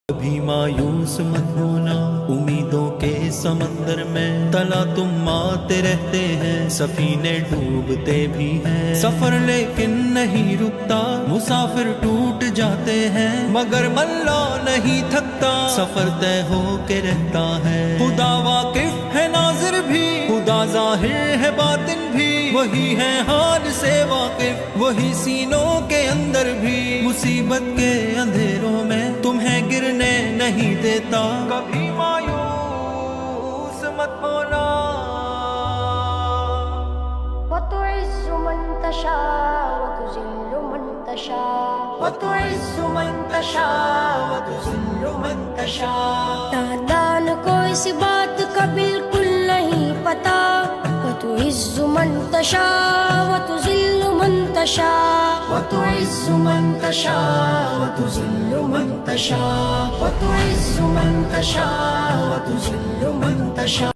کبھی مایوس مت ہونا، امیدوں کے سمندر میں تلا تم آتے رہتے ہیں، سفینے ڈوبتے بھی ہیں، سفر لیکن نہیں رکتا، مسافر ٹوٹ جاتے ہیں مگر ملا نہیں تھکتا، سفر طے ہو کے رہتا ہے۔ خدا واقف ہے ناظر بھی، خدا ظاہر ہے باطن بھی، وہی ہے حال سے واقف، وہی سینوں کے اندر بھی، مصیبت کے اندھیروں میں تمہیں گرنے نہیں دیتا، کبھی مایوس مت ہونا۔ وتعز من تشاء وتذل من تشاء وتعز من تشاء وتذل من تشاء۔ نادان کو اس بات کا بالکل نہیں پتا، وتعز من تشاء وتذل من تشاء وتعز من تشاء وتذل من تشاء، وتعز من تشاء وتذل من تشاء۔